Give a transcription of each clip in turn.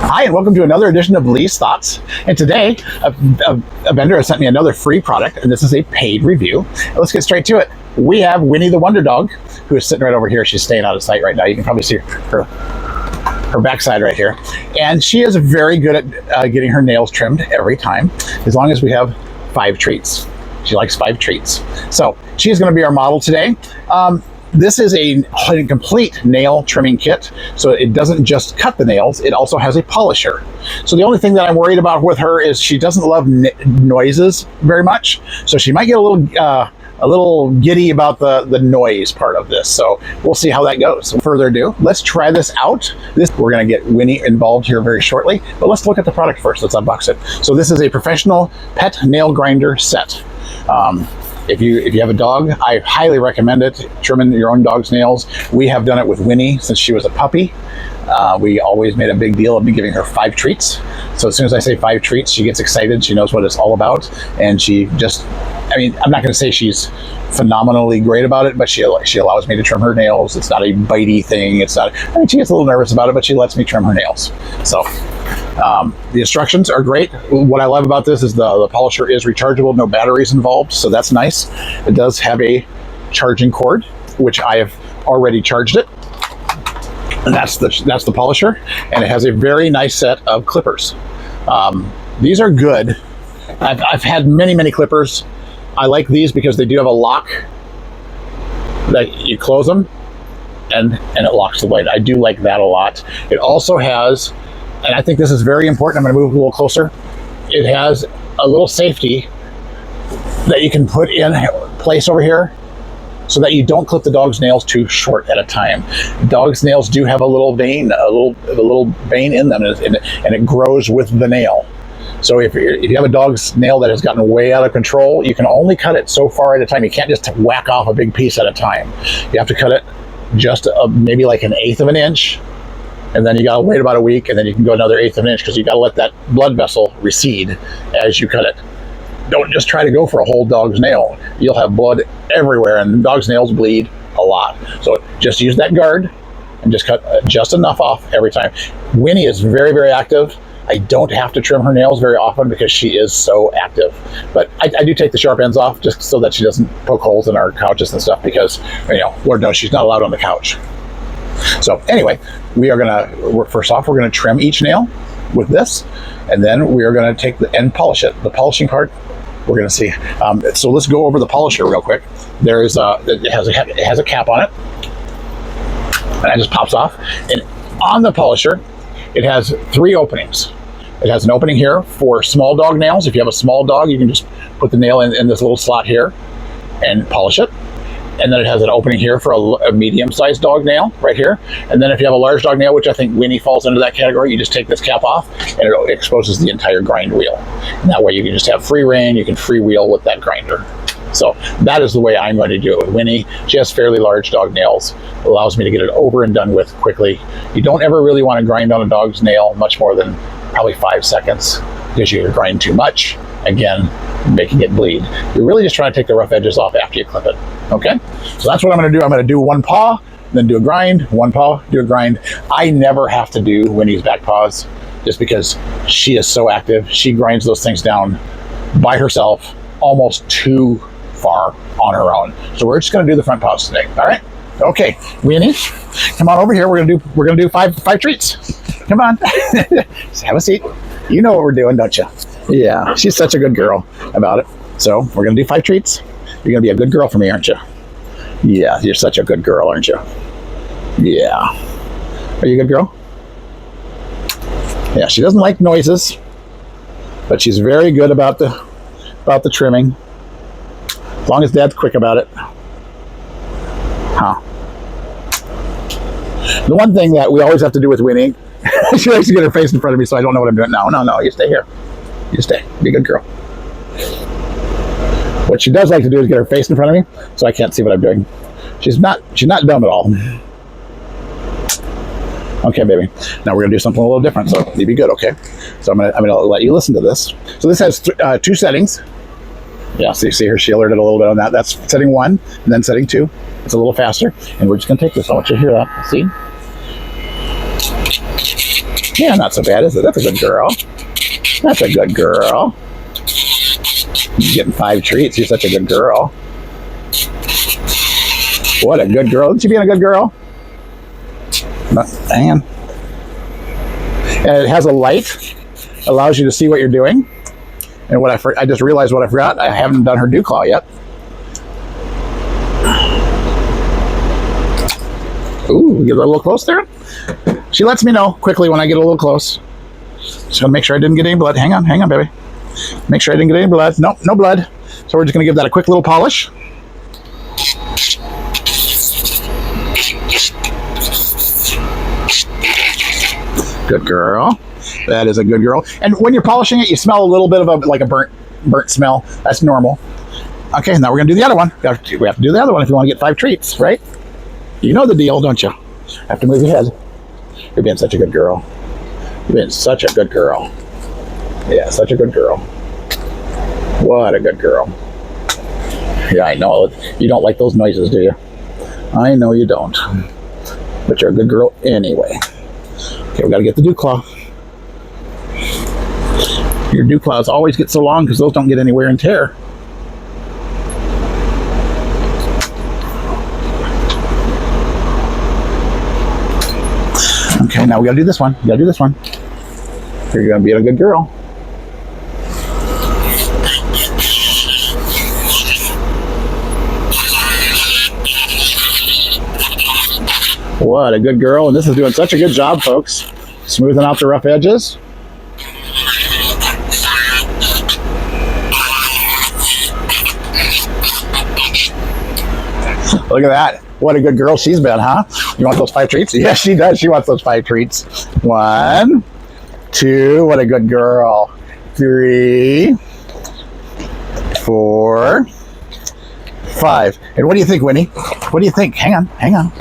Hi, and welcome to another edition of Lee's Thoughts. And today, a vendor has sent me another free product, and this is a paid review. Let's get straight to it. We have Winnie the Wonder Dog, who is sitting right over here. She's staying out of sight right now. You can probably see her backside right here. And she is very good at getting her nails trimmed every time, as long as we have 5 treats. She likes 5 treats. So she's going to be our model today. This is a complete nail trimming kit, so it doesn't just cut the nails, it also has a polisher. So the only thing that I'm worried about with her is she doesn't love noises very much, so she might get a little giddy about the noise part of this. So we'll see how that goes. Without further ado, let's try this out. We're going to get Winnie involved here very shortly, but let's look at the product first. Let's unbox it. So this is a professional pet nail grinder set. If you have a dog, I highly recommend it. Trimming your own dog's nails. We have done it with Winnie since she was a puppy. We always made a big deal of me giving her 5 treats. So as soon as I say 5 treats, she gets excited. She knows what it's all about, and she just, I mean, I'm not going to say she's phenomenally great about it, but she allows me to trim her nails. It's not a bitey thing. It's not. I mean, she gets a little nervous about it, but she lets me trim her nails. So. The instructions are great. What I love about this is the polisher is rechargeable, no batteries involved, so that's nice. It does have a charging cord, which I have already charged it. And that's the polisher, and it has a very nice set of clippers. These are good. I've had many clippers. I like these because they do have a lock that you close them, and it locks the blade. I do like that a lot. It also has, and I think this is very important, I'm going to move a little closer. It has a little safety that you can put in place over here so that you don't clip the dog's nails too short at a time. Dog's nails do have a little vein in them, and it grows with the nail. So if you have a dog's nail that has gotten way out of control, you can only cut it so far at a time. You can't just whack off a big piece at a time. You have to cut it just maybe like 1/8 of an inch. And then you gotta wait about a week, and then you can go another 1/8 of an inch, because you gotta let that blood vessel recede as you cut it. Don't just try to go for a whole dog's nail. You'll have blood everywhere, and dog's nails bleed a lot. So just use that guard and just cut just enough off every time. Winnie is very active. I don't have to trim her nails very often because she is so active. But I do take the sharp ends off just so that she doesn't poke holes in our couches and stuff, because, you know, Lord knows she's not allowed on the couch. So anyway, first off, we're gonna trim each nail with this, and then we are gonna take and polish it. The polishing part, we're gonna see. So let's go over the polisher real quick. It has a cap on it, and that just pops off. And on the polisher, it has 3 openings. It has an opening here for small dog nails. If you have a small dog, you can just put the nail in this little slot here and polish it. And then it has an opening here for a medium-sized dog nail right here. And then if you have a large dog nail, which I think Winnie falls into that category, you just take this cap off, and it exposes the entire grind wheel. And that way you can just have free rein, you can freewheel with that grinder. So that is the way I'm going to do it with Winnie. She has fairly large dog nails. It allows me to get it over and done with quickly. You don't ever really want to grind on a dog's nail much more than probably 5 seconds, because you grind too much, again, making it bleed. You're really just trying to take the rough edges off after you clip it. Okay, so that's what I'm going to do. I'm going to do 1 paw, then do a grind, 1 paw, do a grind. I never have to do Winnie's back paws just because she is so active. She grinds those things down by herself almost too far on her own. So we're just going to do the front paws today. All right. Okay, Winnie, come on over here. We're gonna do five treats. Come on, just have a seat. You know what we're doing, don't you? Yeah, she's such a good girl about it. So we're gonna do 5 treats. You're gonna be a good girl for me, aren't you? Yeah, you're such a good girl, aren't you? Yeah. Are you a good girl? Yeah, she doesn't like noises, but she's very good about the trimming. As long as Dad's quick about it. Huh. The one thing that we always have to do with Winnie, she likes to get her face in front of me, so I don't know what I'm doing. No, you stay here. You stay. Be a good girl. What she does like to do is get her face in front of me, so I can't see what I'm doing. She's not dumb at all. Okay, baby. Now we're gonna do something a little different, so you be good, okay? So I'm gonna let you listen to this. So this has 2 settings. Yeah, so you see her, she alerted a little bit on that. That's setting 1, and then setting 2. It's a little faster, and we're just gonna take this. I want you to hear that. See? Yeah, not so bad, is it? That's a good girl. That's a good girl. You're getting 5 treats. You're such a good girl. What a good girl. Isn't she being a good girl? Hang on. And it has a light. Allows you to see what you're doing. And what I just realized what I forgot. I haven't done her dew claw yet. Ooh, get a little close there. She lets me know quickly when I get a little close. Just gonna make sure I didn't get any blood. Hang on, baby. Make sure I didn't get any blood. Nope, no blood. So we're just gonna give that a quick little polish. Good girl. That is a good girl. And when you're polishing it, you smell a little bit of a burnt smell. That's normal. Okay, now we're gonna do the other one. We have to do the other one if you want to get 5 treats, right? You know the deal, don't you? Have to move your head. You're being such a good girl. You're being such a good girl. Yeah, such a good girl. What a good girl. Yeah, I know. You don't like those noises, do you? I know you don't. But you're a good girl anyway. Okay, we gotta get the dew claw. Your dew claws always get so long because those don't get any wear and tear. Okay, now we gotta do this one. You gotta do this one. You're gonna be a good girl. What a good girl. And this is doing such a good job, folks. Smoothing out the rough edges. Look at that. What a good girl she's been, huh? You want those 5 treats? Yes, she does. She wants those 5 treats. 1, 2. What a good girl. 3, 4, 5. And what do you think, Winnie? What do you think? Hang on.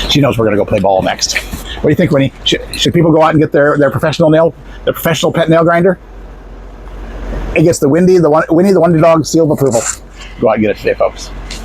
She knows we're going to go play ball next. What do you think, Winnie? Should people go out and get their professional pet nail grinder? It gets the Winnie the Wonder Dog seal of approval. Go out and get it today, folks.